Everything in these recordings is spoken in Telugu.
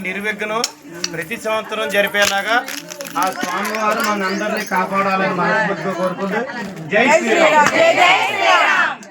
నిర్విఘ్నం ప్రతి సంవత్సరం జరిపేలాగా ఆ స్వామివారు మనందరినీ కాపాడాలని మనస్ఫూర్తిగా కోరుకుంటూ జై శ్రీరామ్.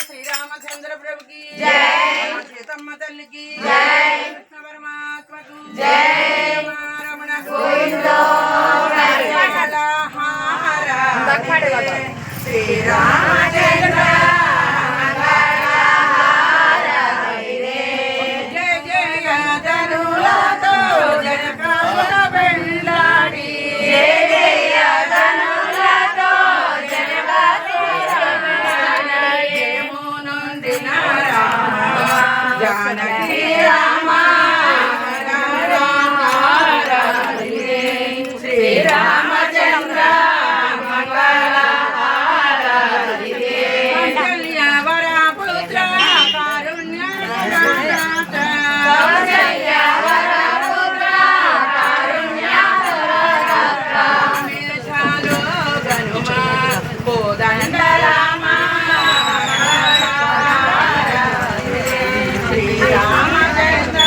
శ్రీరామచంద్ర ప్రభుకి జై, సీతమ్మ తల్లికి జై, కృష్ణ పరమాత్మకు జై, రమణ గోవిందో శ్రీరామచంద్ర జయ జయ ధనులతో జనకాల బెండాడి జానకి రామ శ్రీరామచంద్ర వరపుత్ర కారుణ్య గనుమ కోదండ రామ శ్రీరామచంద్ర